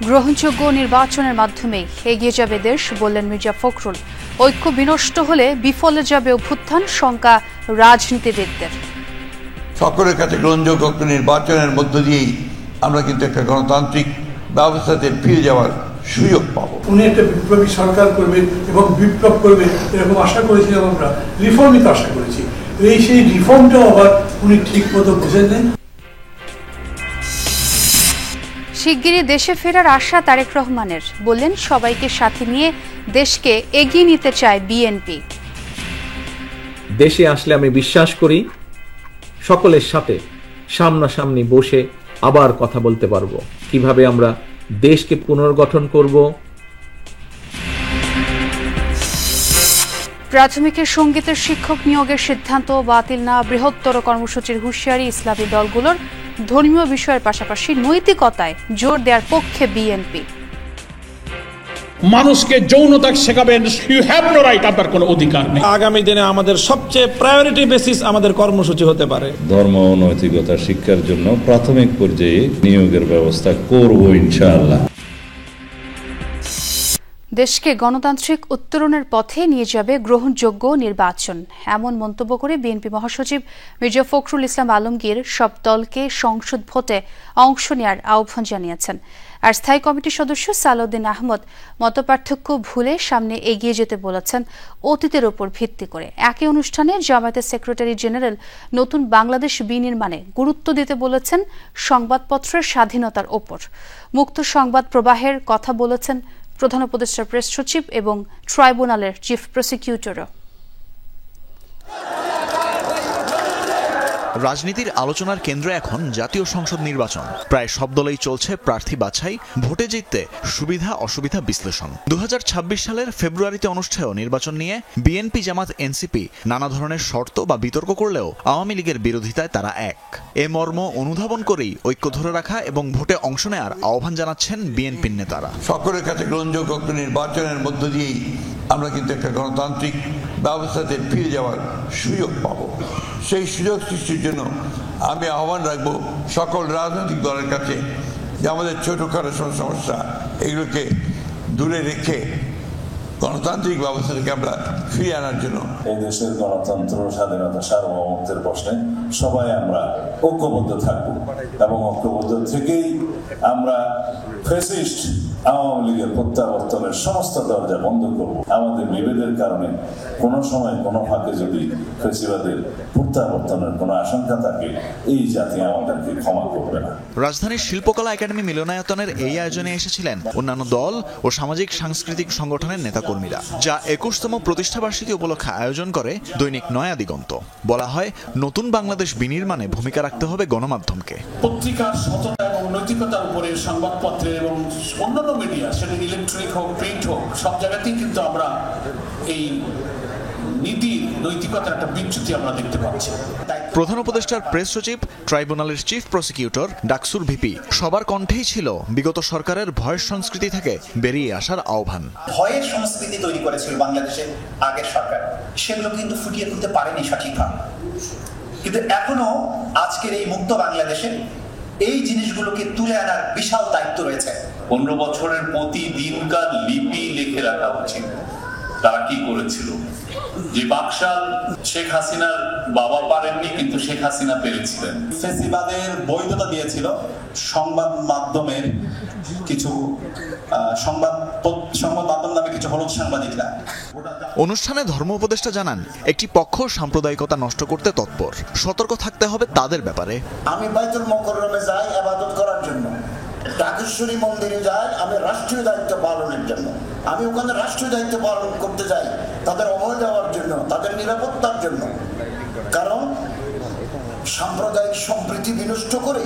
গ্রহণযোগ্য নির্বাচনের মাধ্যমে এগিয়ে যাবে দেশ বললেন মির্জা ফখরুল। ঐক্য বিনষ্ট হলে বিফলে যাবে অভ্যুত্থান, শঙ্কা রাজনীতিবিদদের। সকলের কাছে গ্রহণযোগ্য নির্বাচনের মধ্য দিয়েই আমরা কিন্তু একটা গণতান্ত্রিক ব্যবস্থাতে ফিরে যাওয়ার সুযোগ পাবো। উনি একটা বিপ্লবী সরকার করবেন এবং বিপ্লব করবেন এরকম আশা করেছিলাম আমরা, রিফর্মই তো আশা করেছি। সেই রিফর্মটাও আবার উনি ঠিক মতো বুঝেন নেন। শিগগিরই দেশে ফেরার আশা তারেক রহমানের, বললেন সবাইকে সাথে নিয়ে দেশকে এগিয়ে নিতে চায় বিএনপি। দেশে আসলে আমি বিশ্বাস করি সকলের সাথে সামনাসামনি বসে আবার কথা বলতে পারবো, কিভাবে আমরা দেশকে পুনর্গঠন করব। প্রাথমিকের সঙ্গীতের শিক্ষক নিয়োগের সিদ্ধান্ত বাতিল না, বৃহত্তর কর্মসূচির হুঁশিয়ারি ইসলামী দলগুলোর। ধর্মীয় বিষয়ের পাশাপাশি নৈতিকতায় জোর দেওয়ার পক্ষে বিএনপি। মানুষকে যৌনতা শেখাবেন, ইউ হ্যাভ নো রাইট, আপনার কোনো অধিকার নেই। আগামী দিনে আমাদের সবচেয়ে প্রায়োরিটি বেসিস আমাদের কর্মসূচি হতে পারে। ধর্ম ও নৈতিকতা শিক্ষার জন্য প্রাথমিক পর্যায়ে নিয়োগের ব্যবস্থা করব ইনশাআল্লাহ। দেশকে গণতান্ত্রিক উত্তরণের পথে নিয়ে যাবে গ্রহণযোগ্য নির্বাচন, এমন মন্তব্য করে বিএনপি মহাসচিব মির্জা ফখরুল ইসলাম আলমগীর সব দলকে সংসদ ভোটে অংশ নেওয়ার আহ্বান জানিয়েছেন। আর স্থায়ী কমিটির সদস্য সালাউদ্দিন আহমদ মতপার্থক্য ভুলে সামনে এগিয়ে যেতে বলেছেন অতীতের ওপর ভিত্তি করে। একই অনুষ্ঠানে জামায়াতের সেক্রেটারি জেনারেল নতুন বাংলাদেশ বিনির্মাণে গুরুত্ব দিতে বলেছেন সংবাদপত্রের স্বাধীনতার ওপর। মুক্ত সংবাদ প্রবাহের কথা বলেছেন প্রধান উপদেষ্টার প্রেস সচিব এবং ট্রাইব্যুনালের চিফ প্রসিকিউটরও। রাজনীতির আলোচনার কেন্দ্রে এখন জাতীয় সংসদ নির্বাচন। প্রায় সব দলেই চলছে প্রার্থী বাছাই, ভোটে জিততে সুবিধা অসুবিধা বিশ্লেষণ। 2026 সালের ফেব্রুয়ারিতে অনুষ্ঠেয় নির্বাচন নিয়ে বিএনপি, জামাত, এনসিপি নানা ধরনের শর্ত বা বিতর্ক করলেও আওয়ামী লীগের বিরোধিতায় তারা এক। এ মর্ম অনুধাবন করেই ঐক্য ধরে রাখা এবং ভোটে অংশ নেওয়ার আহ্বান জানাচ্ছেন বিএনপির নেতারা। সকলের কাছে গ্রহণযোগ্য নির্বাচনের মধ্য দিয়েই আমরা কিন্তু একটা গণতান্ত্রিক ব্যবস্থাতে ফিরে যাওয়ার সুযোগ পাবো। সেই সুযোগ সৃষ্টির জন্য আমি আহ্বান রাখবো সকল রাজনৈতিক দলের কাছে যে আমাদের ছোটখাটো সমস্যা এগুলোকে দূরে রেখে গণতান্ত্রিক ব্যবস্থাকে আমরা ফিরিয়ে আনার জন্য এই দেশের গণতন্ত্র, স্বাধীনতা, সার্বভৌমত্বের প্রশ্নে সবাই আমরা ঐক্যবদ্ধ থাকবো এবং ঐক্যবদ্ধ থেকেই আমরা ফ্যাসিস্ট আওয়ামী লীগের প্রত্যাবর্তনের সমস্ত দরজা বন্ধ করব। আমাদের বিভেদের কারণে কোনো সময় কোনো ফাঁকে যদি ফ্যাসিবাদের প্রত্যাবর্তনের কোনো আশঙ্কা থাকে, এই জাতি আমাদেরকে ক্ষমা করবে না। রাজধানীর শিল্পকলা একাডেমি মিলনায়তনের এই আয়োজনে এসেছিলেন অন্যান্য দল ও সামাজিক সাংস্কৃতিক সংগঠনের নেতাকর্মীরা, যা 21তম প্রতিষ্ঠাবার্ষিকী উপলক্ষে আয়োজন করে দৈনিক নয়া দিগন্ত। বলা হয়, নতুন বাংলাদেশ বিনির্মাণে ভূমিকা রাখতে হবে গণমাধ্যমকে। পত্রিকার সততা এবং নৈতিকতার উপরে সংবাদপত্রে এবং অন্যান্য মিডিয়া, সেটা ইলেকট্রনিক হোক, প্রিন্ট হোক, সব জায়গাতেই কিন্তু আমরা এই নীতি নৈতিকতার একটা বিচ্যুতি আমরা দেখতে পাচ্ছি। প্রধান উপদেষ্টার প্রেস সচিব, ট্রাইব্যুনালের চিফ প্রসিকিউটর, ডাকসুর ভিপি সবার কণ্ঠেই ছিল বিগত সরকারের ভয়ের সংস্কৃতি থেকে বেরিয়ে আসার আহ্বান। ভয়ের সংস্কৃতি তৈরি করেছিল বাংলাদেশের আগের সরকার, সেগুলো কিন্তু ফুটিয়ে তুলতে পারেনি সঠিকভাবে। কিন্তু এখনো আজকের এই মুক্ত বাংলাদেশে এই জিনিসগুলোকে তুলে আনার বিশাল দায়িত্ব রয়েছে। 15 বছরের প্রতিদিনকার লিপি লিখে রাখা উচিত। তারা কি করেছিল? যে বাকশাল শেখ হাসিনার বাবা পারেননি, কিন্তু শেখ হাসিনা পেরেছিলেন। ফেসিবাদের বৈধতা দিয়েছিল সংবাদ মাধ্যমের কিছু সংবাদ মাধ্যম নামে কিছু হলুদ সাংবাদিকরা। অনুষ্ঠানে ধর্ম উপদেষ্টা জানান, একটি পক্ষ সাম্প্রদায়িকতা নষ্ট করতে তৎপর, সতর্ক থাকতে হবে তাদের ব্যাপারে। আমি বাইতুল মুকাররমে যাই ইবাদত করার জন্য, ঢাকেশ্বরী মন্দিরে যাই আমি রাষ্ট্রীয় দায়িত্ব পালনের জন্য। আমি ওখানে রাষ্ট্রীয় দায়িত্ব পালন করতে যাই তাদের অভয় দেওয়ার জন্য, তাদের নিরাপত্তার জন্য। কারণ সাম্প্রদায়িক সম্প্রীতি বিনষ্ট করে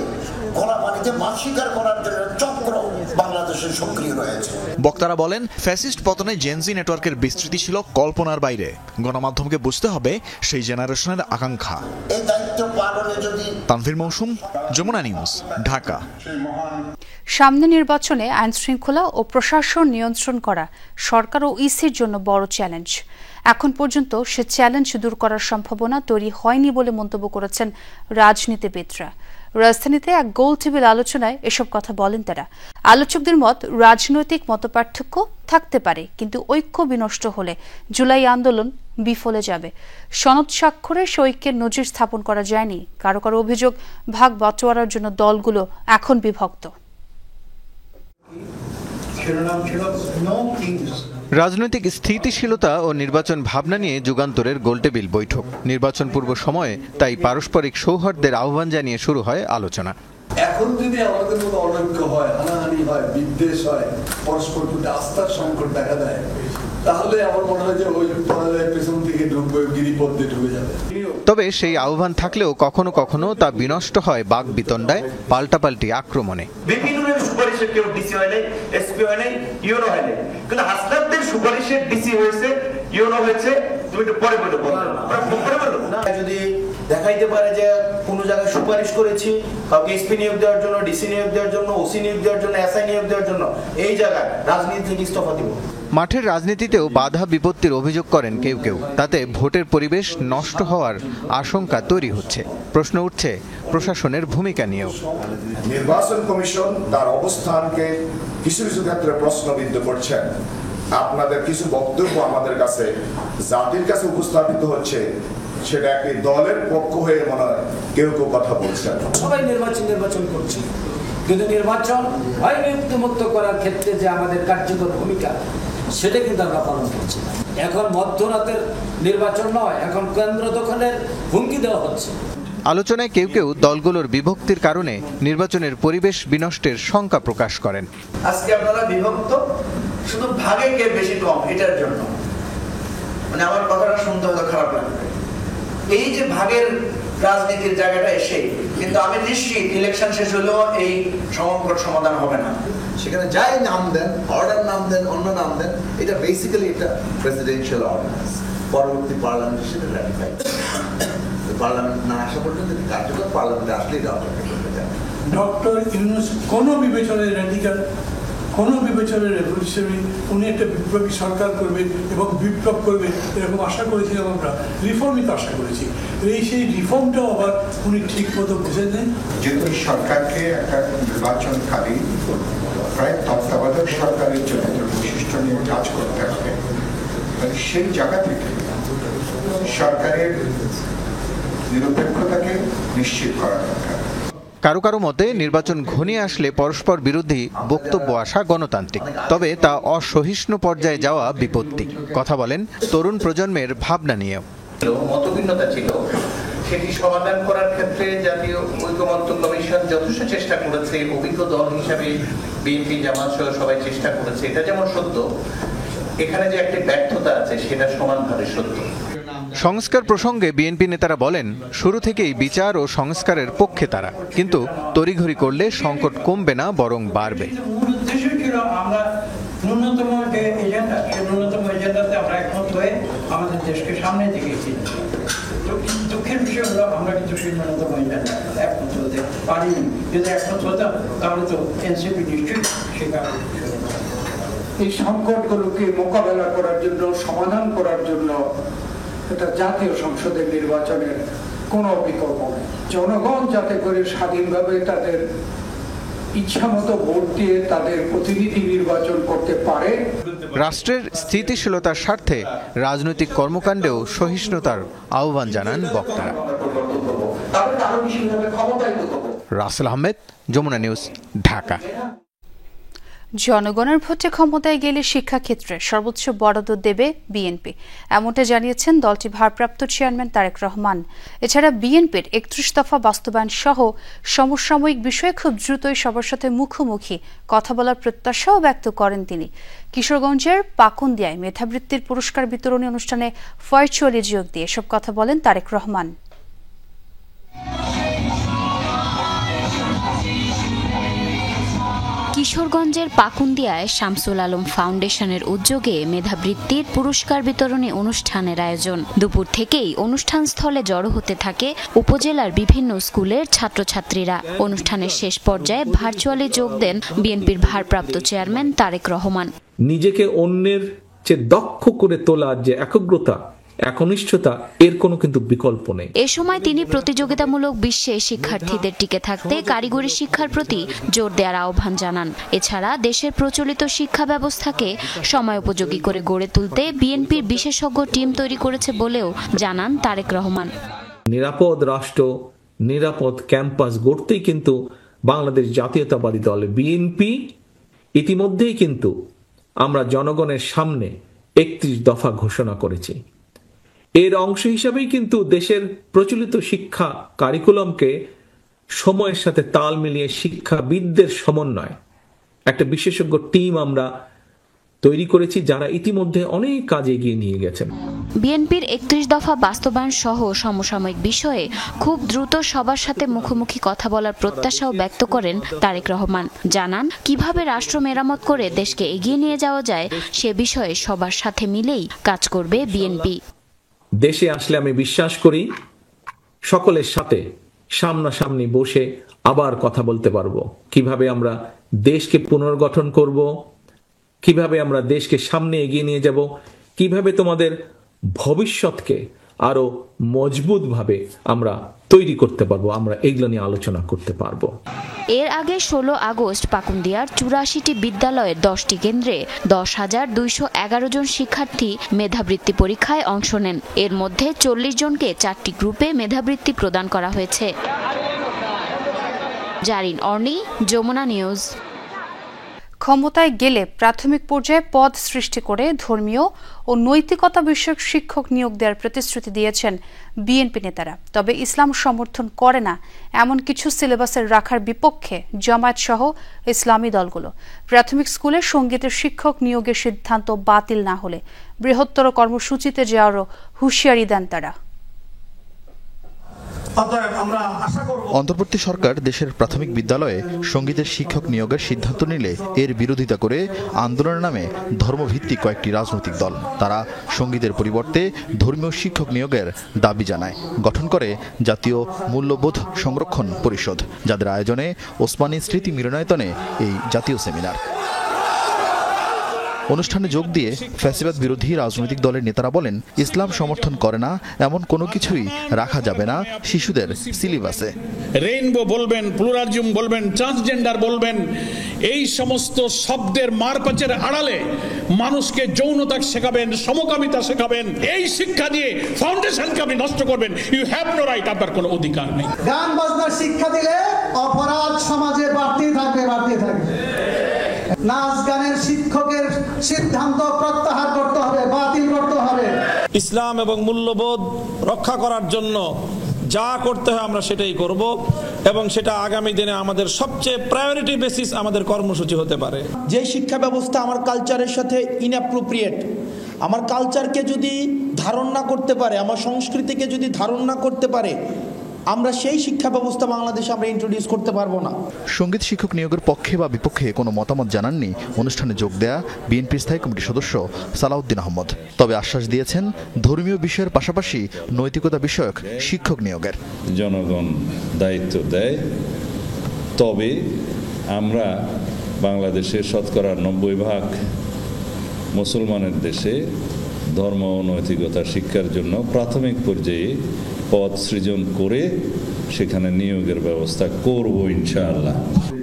গলা পানিতে মাছ শিকার করার জন্য চক্র বাংলাদেশে সক্রিয় রয়েছে। বক্তারা বলেন, ফ্যাসিস্ট পতনে জেনজি নেটওয়ার্কের বিস্তৃতি ছিল কল্পনার বাইরে। গণমাধ্যমকে বুঝতে হবে সেই জেনারেশনের আকাঙ্ক্ষা। এই দায়িত্ব পালনে যদি তানভীর মৌসুম, যমুনা নিউজ, ঢাকা। সামনে নির্বাচনে আইন শৃঙ্খলা ও প্রশাসন নিয়ন্ত্রণ করা সরকার ও ইসির জন্য বড় চ্যালেঞ্জ। এখন পর্যন্ত সে চ্যালেঞ্জ দূর করার সম্ভাবনা তৈরি হয়নি বলে মন্তব্য করেছেন রাজনীতিবিদরা। রাজধানীতে এক গোল টেবিল আলোচনায় এসব কথা বলেন তারা। আলোচকদের মত, রাজনৈতিক মতপার্থক্য থাকতে পারে, কিন্তু ঐক্য বিনষ্ট হলে জুলাই আন্দোলন বিফলে যাবে। সনদ স্বাক্ষরে সে ঐক্যের নজির স্থাপন করা যায়নি। কারো কারো অভিযোগ, ভাগ বাটোয়ারার জন্য দলগুলো এখন বিভক্ত। রাজনৈতিক স্থিতিশীলতা ও নির্বাচন ভাবনা নিয়ে যুগান্তরের গোলটেবিল বৈঠক। নির্বাচন পূর্ব সময়ে তাই পারস্পরিক সৌহার্দ্যের আহ্বান জানিয়ে শুরু হয় আলোচনা। এখন যদি আমাদের মতো অনৈক্য হয়, হানাহানি হয়, বিদ্বেষ হয়, পরস্পর প্রতি আস্থার সংকট দেখা দেয়, তাহলে আমার মনে হয় যে ওই পরাজয় পেছন থেকে ঢুকবে, গিরিপথ দিয়ে ঢুকে যাবে। তবে সেই আহ্বান থাকলেও কখনো কখনো তা বিনষ্ট হয় বাক বিতণ্ডায়, পাল্টাপাল্টি আক্রমণে। বিভিন্নের সুপারিশে কেউ ডিসি হয় নাই, এসপি হয় নাই, ইউনো হয় নাই, কিন্তু হাসনাতদের সুপারিশে ডিসি হয়েছে, ইউনো হয়েছে। তুমি একটু পরে বলো না, যদি দেখাইতে পারে যে কোনো জায়গায় সুপারিশ করেছি, কাউকে এসপি নিয়োগ দেওয়ার জন্য, ডিসি নিয়োগ দেওয়ার জন্য, ওসি নিয়োগ দেওয়ার জন্য, এসআই নিয়োগ দেওয়ার জন্য, এই জায়গায় রাজনীতি থেকে ইস্তফা দিব। মাঠের রাজনীতিতেও বাধা বিপত্তির অভিযোগ করেন কেউ কেউ। তাতে ভোটের পরিবেশ নষ্ট হওয়ার আশঙ্কা তৈরি হচ্ছে। প্রশ্ন উঠছে প্রশাসনের ভূমিকা নিয়েও। নির্বাচন কমিশন তার অবস্থানকে কিছু কিছু ক্ষেত্রে প্রশ্নবিদ্ধ করছেন। আপনাদের কিছু বক্তব্য আমাদের কাছে জাতির কাছে উপস্থাপিত হচ্ছে, সেটা একটি দলের পক্ষ হয়ে মনে হয় কেউ কেউ কথা বলছেন। সবাই নির্বাচন করছে, কিন্তু নির্বাচন হয় মুক্ত করার ক্ষেত্রে যে আমাদের কার্যকর ভূমিকা, সেটা কিন্তু আমরা পালন করছি না। এখন মধ্যরাতের নির্বাচন নয়, এখন কেন্দ্র দখলের হুমকি দেওয়া হচ্ছে। আলোচনায় কেউ কেউ দলগুলোর বিভক্তির কারণে নির্বাচনের পরিবেশ বিনষ্টের শঙ্কা প্রকাশ করেন। আজকে আপনারা বিভক্ত, শুধু ভাগে কে বেশি কম এটার জন্য। মানে আমার কথাটা শুনতে হয়তো খারাপ লাগবে, এই যে ভাগের রাজনীতির জায়গাটা এসে, কিন্তু আমি নিশ্চিত ইলেকশন শেষ হলেও এই সংকট সমাধান হবে না। সেখানে যাই নাম দেন, অর্ডার নাম দেন, অন্য নাম দেন, এটা বেসিক্যালি এটা প্রেসিডেন্সিয়াল অর্ডিন্যান্স। পরবর্তী পার্লামেন্ট সেটা রাটিফাই, পার্লামেন্ট না আসা পর্যন্ত কার্যকর, পার্লামেন্টে আসলেই রাজনীতি করতে যাবে। ডক্টর ইউনূস কোনো বিবেচনায় র্যাডিক্যাল, কোনো বিবেচনায় রেভলিউশনারি, উনি একটা বিপ্লবী সরকার করবেন এবং বিপ্লব করবেন এরকম আশা করেছিলাম আমরা, রিফর্মই তো আশা করেছি। সেই রিফর্মটাও আবার উনি ঠিক মতো বুঝে নেন। যেহেতু সরকারকে একটা নির্বাচনকালীন প্রায় তত্ত্বাবধায়ক সরকারের চরিত্র বৈশিষ্ট্য নিয়ে কাজ করতে হবে, সেই জায়গা থেকে সরকারের নিরপেক্ষতাকে নিশ্চিত করা দরকার। কারো কারো মতে নির্বাচন ঘনিয়ে আসলে পরস্পর বিরোধী বক্তব্য আসা গণতান্ত্রিক, তবে তা অসহিষ্ণু পর্যায়ে যাওয়া বিপত্তি। কথা বলেন তরুণ প্রজন্মের ভাবনা নিয়েও। মতভিন্নতা ছিল, সেটি সমাধান করার ক্ষেত্রে জাতীয় ঐক্যমত্য কমিশন যথেষ্ট চেষ্টা করেছে। অভিজ্ঞ দল হিসাবে বিএনপি, জামাত সহ সবাই চেষ্টা করেছে। এটা যেমন সত্য, এখানে যে একটি ব্যর্থতা আছে সেটা সমানভাবে সত্য। সংস্কার প্রসঙ্গে বিএনপি নেতারা বলেন, শুরু থেকেই বিচার ও সংস্কারের পক্ষে তারা, কিন্তু তড়িঘড়ি করলে সংকট কমবে না, বরং বাড়বে। মূল উদ্দেশ্য ছিল আমরা ন্যূনতম যে এজেন্ডা, সেই ন্যূনতম এজেন্ডাতে আমরা একমত হয়ে আমাদের দেশকে সামনে দিকে এগিয়ে নিয়ে যাব। দুঃখের বিষয় হলো আমরা কিন্তু সেই ন্যূনতম এজেন্ডা একমত হতে পারিনি। যদি একমত হতাম তাহলে তো এনসিপি নিশ্চয়ই সেটা। এই সংকটগুলোকে মোকাবেলা করার জন্য, সমাধান করার জন্য এটা জাতীয় সংসদের নির্বাচনের কোনো বিকল্প নেই। জনগণ যাতে করে স্বাধীনভাবে তাদের ইচ্ছামতো ভোট দিয়ে তাদের প্রতিনিধি নির্বাচন করতে পারে। রাষ্ট্রের স্থিতিশীলতার স্বার্থে রাজনৈতিক কর্মকাণ্ডেও সহিষ্ণুতার আহ্বান জানান বক্তারা। রাসেল আহমেদ, যমুনা নিউজ, ঢাকা। জনগণের ভোটে ক্ষমতায় গেলে শিক্ষাক্ষেত্রে সর্বোচ্চ বরাদ্দ দেবে বিএনপি, এমনটা জানিয়েছেন দলটির ভারপ্রাপ্ত চেয়ারম্যান তারেক রহমান। এছাড়া বিএনপির 31 দফা বাস্তবায়ন সহ সমসাময়িক বিষয়ে খুব দ্রুতই সবার সাথে মুখোমুখি কথা বলার প্রত্যাশাও ব্যক্ত করেন তিনি। কিশোরগঞ্জের পাকুন্দিয়ায় মেধাবৃত্তির পুরস্কার বিতরণী অনুষ্ঠানে ভার্চুয়ালি যোগ দিয়ে এসব কথা বলেন তারেক রহমান। কিশোরগঞ্জের পাকুন্দিয়ায় শামসুল আলম ফাউন্ডেশনের উদ্যোগে মেধাবৃত্তির পুরস্কার বিতরণী অনুষ্ঠানের আয়োজন। দুপুর থেকেই অনুষ্ঠান স্থলে জড়ো হতে থাকে উপজেলার বিভিন্ন স্কুলের ছাত্রছাত্রীরা। অনুষ্ঠানের শেষ পর্যায়ে ভার্চুয়ালি যোগ দেন বিএনপির ভারপ্রাপ্ত চেয়ারম্যান তারেক রহমান। নিজেকে অন্যের চেয়ে দক্ষ করে তোলার যে একাগ্রতা, একনিষ্ঠতা, এর কোনো কিন্তু বিকল্প নেই। এ সময় তিনি প্রতিযোগিতামূলক বিশ্বে শিক্ষার্থীদের টিকে থাকতে কারিগরি শিক্ষার প্রতি জোর দেওয়ার আহ্বান জানান। এছাড়া দেশের প্রচলিত শিক্ষা ব্যবস্থাকে সময়োপযোগী করে গড়ে তুলতে বিএনপির বিশেষজ্ঞ টিম তৈরি করেছে বলেও জানান তারেক রহমান। নিরাপদ রাষ্ট্র, নিরাপদ ক্যাম্পাস গড়তেই কিন্তু বাংলাদেশ জাতীয়তাবাদী দল বিএনপি ইতিমধ্যেই কিন্তু আমরা জনগণের সামনে 31 দফা ঘোষণা করেছি। এর অংশ হিসাবেই কিন্তু দেশের প্রচলিত শিক্ষা কারিকুলামকে সময়ের সাথে তাল মিলিয়ে শিক্ষাবিদদের সমন্বয় একটা বিশেষজ্ঞ টিম আমরা তৈরি করেছি, যারা ইতিমধ্যে অনেক কাজ এগিয়ে নিয়ে গেছেন। বিএনপির 31 দফা বাস্তবায়ন সহ সমসাময়িক বিষয়ে খুব দ্রুত সবার সাথে মুখোমুখি কথা বলার প্রত্যাশাও ব্যক্ত করেন তারেক রহমান। জানান কিভাবে রাষ্ট্র মেরামত করে দেশকে এগিয়ে নিয়ে যাওয়া যায় সে বিষয়ে সবার সাথে মিলেই কাজ করবে বিএনপি। দেশে আসলে আমি বিশ্বাস করি সকলের সাথে সামনাসামনি বসে আবার কথা বলতে পারবো, কিভাবে আমরা দেশকে পুনর্গঠন করব, কিভাবে আমরা দেশকে সামনে এগিয়ে নিয়ে যাব, কিভাবে তোমাদের ভবিষ্যৎকে আরো মজবুতভাবে আমরা তৈরি করতে পারবো, আমরা এগুলো নিয়ে আলোচনা করতে পারবো। এর আগে 16 আগস্ট পাকুন্দিয়ার 84টি বিদ্যালয়ের 10টি কেন্দ্রে 10,211 জন শিক্ষার্থী মেধাবৃত্তি পরীক্ষায় অংশ নেন। এর মধ্যে 40 জনকে 4টি গ্রুপে মেধাবৃত্তি প্রদান করা হয়েছে। জারিন অর্নি, যমুনা নিউজ। ক্ষমতায় গেলে প্রাথমিক পর্যায়ে পদ সৃষ্টি করে ধর্মীয় ও নৈতিকতা বিষয়ক শিক্ষক নিয়োগ দেওয়ার প্রতিশ্রুতি দিয়েছেন বিএনপি নেতারা। তবে ইসলাম সমর্থন করে না এমন কিছু সিলেবাসের রাখার বিপক্ষে জামায়াত সহ ইসলামী দলগুলো। প্রাথমিক স্কুলে সঙ্গীতের শিক্ষক নিয়োগের সিদ্ধান্ত বাতিল না হলে বৃহত্তর কর্মসূচিতে যাওয়ারও হুঁশিয়ারি দেন তারা। অন্তর্বর্তী সরকার দেশের প্রাথমিক বিদ্যালয়ে সঙ্গীতের শিক্ষক নিয়োগের সিদ্ধান্ত নিলে এর বিরোধিতা করে আন্দোলনের নামে ধর্মভিত্তিক কয়েকটি রাজনৈতিক দল তারা সঙ্গীতের পরিবর্তে ধর্মীয় শিক্ষক নিয়োগের দাবি জানায়। গঠন করে জাতীয় মূল্যবোধ সংরক্ষণ পরিষদ, যাদের আয়োজনে ওসমানী স্মৃতি মিলনায়তনে এই জাতীয় সেমিনার। অনুষ্ঠানে যোগ দিয়ে ফ্যাসিবাদ বিরোধী রাজনৈতিক দলের নেতারা বলেন, ইসলাম সমর্থন করে না এমন কোনো কিছুই রাখা যাবে না শিশুদের সিলেবাসে। রেইনবো বলবেন, প্লুরালিজম বলবেন, ট্রান্সজেন্ডার বলবেন, এই সমস্ত শব্দের মারপ্যাচের আড়ালে মানুষকে যৌনতা শেখাবেন, সমকামিতা শেখাবেন, এই শিক্ষা দিয়ে ফাউন্ডেশনকে আপনি নষ্ট করবেন। ইউ হ্যাভ নো রাইট, আপনার কোনো অধিকার নেই। গান বাজনার শিক্ষা দিলে অপরাধ সমাজে বাড়তেই থাকবে। নাচ গানের শিক্ষকের সিদ্ধান্ত প্রত্যাহার করতে হবে, বাতিল করতে হবে। ইসলাম এবং মূল্যবোধ রক্ষা করার জন্য যা করতে হয় আমরা সেটাই করব, এবং সেটা আগামী দিনে আমাদের সবচেয়ে প্রায়োরিটি বেসিস আমাদের কর্মসূচি হতে পারে। যে শিক্ষা ব্যবস্থা আমার কালচারের সাথে ইনঅ্যাপ্রোপ্রিয়েট, আমার কালচারকে যদি ধারণ না করতে পারে, আমার সংস্কৃতিকে যদি ধারণ না করতে পারে, আমরা সেই শিক্ষা ব্যবস্থা বাংলাদেশে আমরা ইন্ট্রোডিউস করতে পারবো না। সঙ্গীত শিক্ষক নিয়োগের পক্ষে বা বিপক্ষে কোনো মতামত জানাননি অনুষ্ঠানে যোগ দেয়া বিএনপির স্থায়ী কমিটির সদস্য সালাউদ্দিন আহমদ। তবে আশ্বাস দিয়েছেন ধর্মীয় বিষয়ের পাশাপাশি নৈতিকতা বিষয়ক শিক্ষক নিয়োগের। জনগণ দায়িত্ব দেয়, তবে আমরা বাংলাদেশের শতকরা 90% মুসলমানের দেশে ধর্ম ও নৈতিকতা শিক্ষার জন্য প্রাথমিক পর্যায়ে পদ সৃজন করে সেখানে নিয়োগের ব্যবস্থা করব ইনশাআল্লাহ।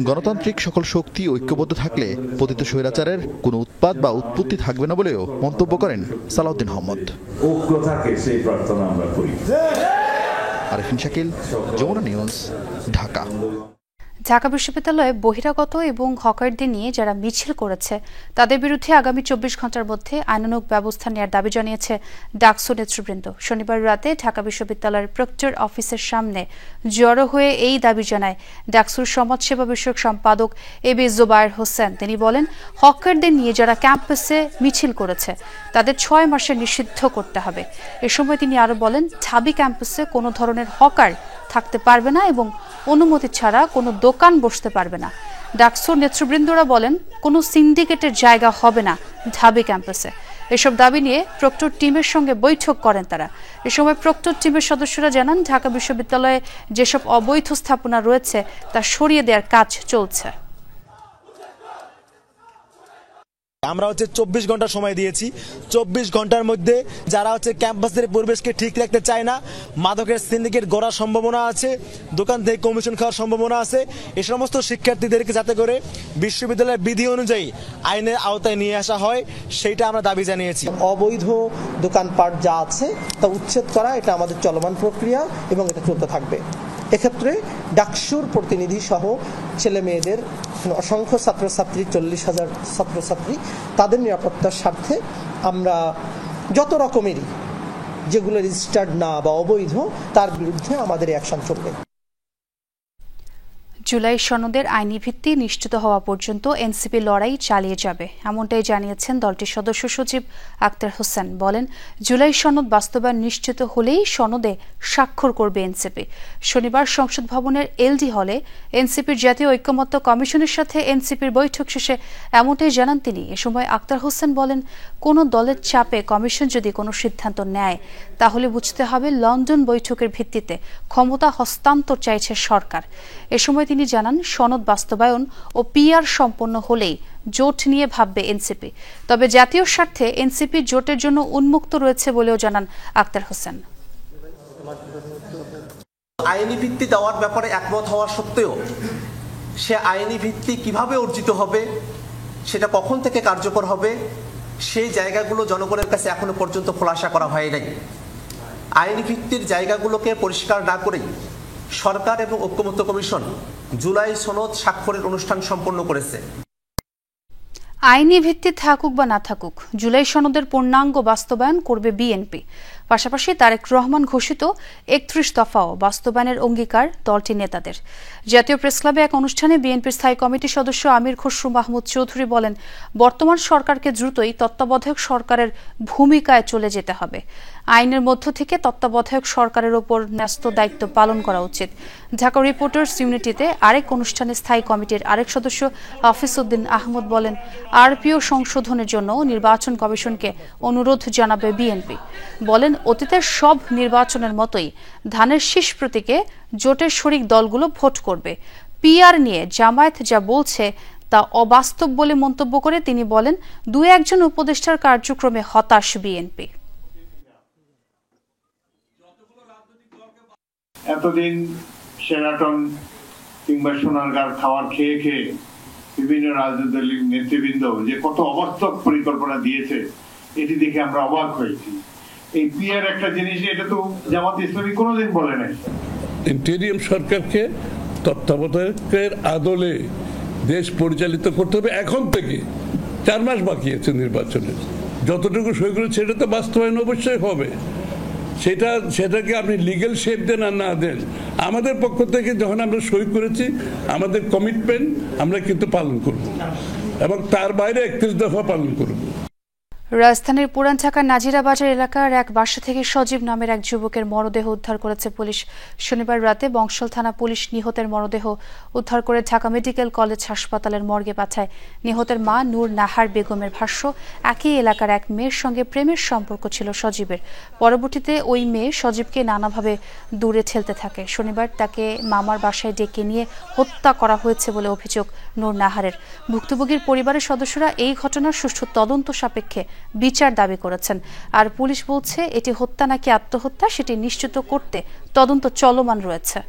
গণতান্ত্রিক সকল শক্তি ঐক্যবদ্ধ থাকলে পতিত স্বৈরাচারের কোনো উৎপাত বা উৎপত্তি থাকবে না বলেও মন্তব্য করেন সালাউদ্দিন আহমদ। ঐক্য থাকে সেই প্রার্থনা আমরা করি। আরিফিন শাকিল, যমুনা নিউজ, ঢাকা। ঢাকা বিশ্ববিদ্যালয়ে বহিরাগত এবং হকারদের নিয়ে যারা মিছিল করেছে তাদের বিরুদ্ধে আগামী 24 ঘন্টার মধ্যে আইনানুগ ব্যবস্থা নেওয়ার দাবি জানিয়েছে ডাকসু নেতৃবৃন্দ। শনিবার রাতে ঢাকা বিশ্ববিদ্যালয়ের প্রক্টর অফিসের সামনে জড়ো হয়ে এই দাবি জানায় ডাকসুর সমাজসেবা বিষয়ক সম্পাদক এবি জুবায়ের হোসেন। তিনি বলেন, হকারদের নিয়ে যারা ক্যাম্পাসে মিছিল করেছে তাদের 6 মাসে নিষিদ্ধ করতে হবে। এ সময় তিনি আরো বলেন, ঢাবি ক্যাম্পাসে কোনো ধরনের হকার থাকতে পারবে না এবং অনুমতি ছাড়া কোনো দোকান বসতে পারবে না। ডাকসুর নেতৃবৃন্দরা বলেন, কোনো সিন্ডিকেটের জায়গা হবে না ঢাবি ক্যাম্পাসে। এসব দাবি নিয়ে প্রক্টর টিমের সঙ্গে বৈঠক করেন তারা। এ সময় প্রক্টর টিমের সদস্যরা জানান, ঢাকা বিশ্ববিদ্যালয়ে যেসব অবৈধ স্থাপনা রয়েছে তা সরিয়ে দেওয়ার কাজ চলছে। আমরা 24 ঘন্টা সময় দিয়েছি। 24 ঘন্টার মধ্যে যারা ক্যাম্পাসের পরিবেশকে ঠিক রাখতে চায় না, মাদকের সিন্ডিকেট গড়ার সম্ভাবনা আছে, দোকান থেকে কমিশন খাওয়ার সম্ভাবনা আছে, এই সমস্ত শিক্ষার্থীদেরকে যাতে করে বিশ্ববিদ্যালয়ের বিধি অনুযায়ী আইনের আওতায় নিয়ে আসা হয়, সেইটা আমরা দাবি জানিয়েছি। অবৈধ দোকানপাট যা আছে তা উচ্ছেদ করা, এটা আমাদের চলমান প্রক্রিয়া এবং এটা চলতে থাকবে। এক্ষেত্রে ডাকসুর প্রতিনিধি সহ ছেলে মেয়েদের অসংখ্য ছাত্রছাত্রী, 40,000 ছাত্রছাত্রী, তাদের নিরাপত্তার স্বার্থে আমরা যত রকমেরই যেগুলো রেজিস্টার্ড না বা অবৈধ, তার বিরুদ্ধে আমাদের অ্যাকশন চলবে। জুলাই সনদের আইনি ভিত্তি নিশ্চিত হওয়া পর্যন্ত এনসিপি লড়াই চালিয়ে যাবে, এমনটাই জানিয়েছেন দলটির সদস্য সচিব আক্তার হোসেন। বলেন, জুলাই সনদ বাস্তবায়ন নিশ্চিত হলেই সনদে স্বাক্ষর করবে এনসিপি। শনিবার সংসদ ভবনের এলডি হলে এনসিপির জাতীয় ঐকমত্য কমিশনের সাথে এনসিপির বৈঠক শেষে এমনটাই জানান তিনি। এ সময় আক্তার হোসেন বলেন, কোনো দলের চাপে কমিশন যদি কোনো সিদ্ধান্ত নেয় তাহলে বুঝতে হবে লন্ডন বৈঠকের ভিত্তিতে ক্ষমতা হস্তান্তর চাইছে সরকার। এ সময় তিনি জানান, সনদ বাস্তবায়ন ও পিআর সম্পন্ন হলেই জোট নিয়ে ভাববে এনসিপি, তবে জাতীয় স্বার্থে এনসিপি জোটের জন্য উন্মুক্ত রয়েছে বলেও জানান আক্তার হোসেন। আইনি ভিত্তি দেওয়ার ব্যাপারে একমত হওয়া সত্ত্বেও সে আইনি ভিত্তি কিভাবে অর্জিত হবে, সেটা কখন থেকে কার্যকর হবে, সেই জায়গাগুলো জনগণের কাছে এখনো পর্যন্ত খোলাসা করা হয় নাই। আইনি ভিত্তির জায়গাগুলোকে পরিষ্কার না করেই সরকার এবং ঐকমত্য কমিশন জুলাই সনদ স্বাক্ষরের অনুষ্ঠান সম্পন্ন করেছে। আইনি ভিত্তি থাকুক বা না থাকুক, জুলাই সনদের পূর্ণাঙ্গ বাস্তবায়ন করবে বিএনপি। পাশাপাশি তারেক রহমান ঘোষিত 31 দফাও বাস্তবায়নের অঙ্গীকার দলটির নেতাদের। জাতীয় প্রেসক্লাবে এক অনুষ্ঠানে বিএনপির স্থায়ী কমিটির সদস্য আমির খসরু মাহমুদ চৌধুরী বলেন, বর্তমান সরকারকে দ্রুতই তত্ত্বাবধায়ক সরকারের ভূমিকায় চলে যেতে হবে। আইনের মধ্য থেকে তত্ত্বাবধায়ক সরকারের ওপর ন্যস্ত দায়িত্ব পালন করা উচিত। ঢাকা রিপোর্টার্স ইউনিটিতে আরেক অনুষ্ঠানে স্থায়ী কমিটির আরেক সদস্য হাফিজ উদ্দিন আহমদ বলেন, আরপিও সংশোধনের জন্য নির্বাচন কমিশনকে অনুরোধ জানাবে বিএনপি। বলেন, অতীতের সব নির্বাচনের মতোই ধানের শীষ প্রতীকে জোটের শরিক দলগুলো ভোট করবে। পিআর নিয়ে জামায়াত যা বলছে তা অবাস্তব বলে মন্তব্য করে তিনি বলেন, 2-1 উপদেষ্টার কার্যক্রমে হতাশ বিএনপি। এতদিন সেরাটন কিংবা সোনারগাঁর খাবার খেয়ে খেয়ে বিভিন্ন রাজনৈতিক দলের নেতৃবৃন্দ যে কত অবাস্তব পরিকল্পনা দিয়েছে, এটি দেখে আমরা অবাক হয়েছি। এই পিআর একটা জিনিস, এটা তো জামাত ইসলামী কোনোদিন বলে নাই। ইন্টেরিয়াম সরকারকে তত্ত্বাবধায়কের আদলে দেশ পরিচালিত করতে হবে। এখন থেকে 4 মাস বাকি আছে নির্বাচনের, যতটুকু সই করেছে সেটা তো বাস্তবায়ন অবশ্যই হবে। সেটাকে আপনি লিগ্যাল শেপ দেন আর না দেন, আমাদের পক্ষ থেকে যখন আমরা সই করেছি আমাদের কমিটমেন্ট আমরা কিন্তু পালন করব এবং তার বাইরে 31 দফা পালন করব। রাজধানীর পুরান ঢাকার নাজিরা বাজার এলাকার এক বাসা থেকে সজীব নামের এক যুবকের মরদেহ উদ্ধার করেছে পুলিশ। শনিবার রাতে বংশাল থানা পুলিশ নিহতের মরদেহ উদ্ধার করে ঢাকা মেডিকেল কলেজ হাসপাতালের মর্গে পাঠায়। নিহতের মা নূর নাহার বেগমের ভাষ্য, একই এলাকার এক মেয়ের সঙ্গে প্রেমের সম্পর্ক ছিল সজীবের। পরবর্তীতে ওই মেয়ে সজীবকে নানাভাবে দূরে ঠেলতে থাকে। শনিবার তাকে মামার বাসায় ডেকে নিয়ে হত্যা করা হয়েছে বলে অভিযোগ নূর নাহারের। ভুক্তভোগীর পরিবারের সদস্যরা এই ঘটনার সুষ্ঠু তদন্ত সাপেক্ষে বিচার দাবি করেছেন। আর পুলিশ বলছে, এটি হত্যা নাকি আত্মহত্যা সেটি নিশ্চিত করতে তদন্ত চলমান রয়েছে।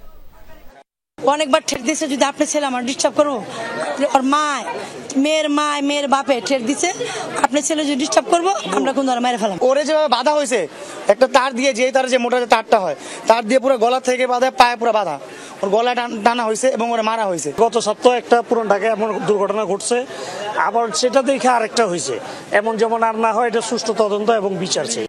অনেকবার ঠেট দিছে, যদি আপনি ছেলে আমার ডিস্টার্ব করবো, ওর মেয়ের বাপে ঠেট দিছে, আপনি ছেলে যদি ডিস্টার্ব করবো আমরা কোন ধরে মেরে ফেলাম। ওরে যেভাবে বাধা হয়েছে, একটা তার দিয়ে যে মোটা তারটা হয়, তার দিয়ে পুরো গলা থেকে বাঁধা, পায়ে পুরো বাঁধা, ওর গলায় টানা হয়েছে এবং ওরা মারা হয়েছে। গত সপ্তাহে একটা পুরান ঢাকায় এমন দুর্ঘটনা ঘটছে, আবার সেটা দেখে আরেকটা হয়েছে। এমন যেমন আর না হয়, এটা সুষ্ঠু তদন্ত এবং বিচার চাই।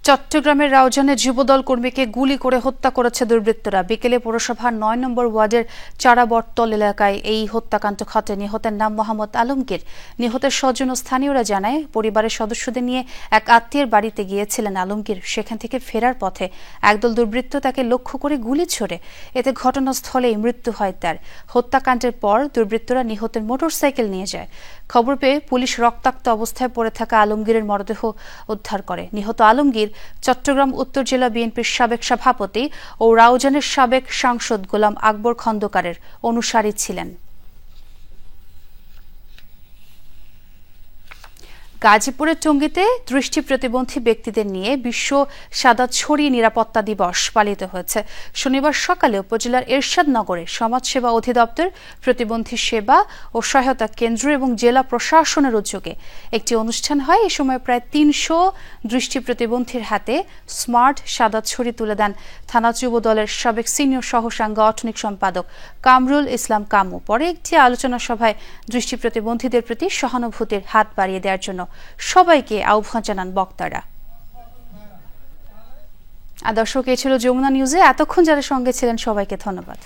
চট্টগ্রামের রাউজানে যুবদল কর্মীকে গুলি করে হত্যা করেছে দুর্বৃত্তরা। বিকেলে পৌরসভার 9 নম্বর ওয়ার্ডের চারাবটতল এলাকায় এই হত্যাকাণ্ড ঘটে। নিহতের নাম মোহাম্মদ আলমগীর। নিহতের স্বজন ও স্থানীয়রা জানায়, পরিবারের সদস্যদের নিয়ে এক আত্মীয়ের বাড়িতে গিয়েছিলেন আলমগীর। সেখান থেকে ফেরার পথে একদল দুর্বৃত্ত তাকে লক্ষ্য করে গুলি ছোড়ে। এতে ঘটনাস্থলেই মৃত্যু হয় তার। হত্যাকাণ্ডের পর দুর্বৃত্তরা নিহতের মোটরসাইকেল নিয়ে যায়। খবর পেয়ে পুলিশ রক্তাক্ত অবস্থায় পড়ে থাকা আলমগীরের মরদেহ উদ্ধার করে। নিহত আলমগীর চট্টগ্রাম উত্তর জেলা বিএনপির সাবেক সভাপতি ও রাউজানের সাবেক সাংসদ গোলাম আকবর খন্দকারের অনুসারী ছিলেন। গাজীপুরের টঙ্গীতে দৃষ্টি প্রতিবন্ধী ব্যক্তিদের নিয়ে বিশ্ব সাদাছড়ি নিরাপত্তা দিবস পালিত হয়েছে। শনিবার সকালে উপজেলার এরশাদনগরে সমাজসেবা অধিদপ্তর, প্রতিবন্ধী সেবা ও সহায়তা কেন্দ্র এবং জেলা প্রশাসনের উদ্যোগে একটি অনুষ্ঠান হয়। এ সময় প্রায় ৩০০ দৃষ্টি প্রতিবন্ধীর হাতে স্মার্ট সাদাছড়ি তুলে দেন থানা যুব দলের সাবেক সিনিয়র সহ সাংগঠনিক সম্পাদক কামরুল ইসলাম কামু। পরে একটি আলোচনা সভায় দৃষ্টি প্রতিবন্ধীদের প্রতি সহানুভূতির হাত বাড়িয়ে দেওয়ার জন্য সবাইকে আহ্বান জানান বক্তারা। দর্শক, এই ছিল যমুনা নিউজে। এতক্ষণ যারা সঙ্গে ছিলেন সবাইকে ধন্যবাদ।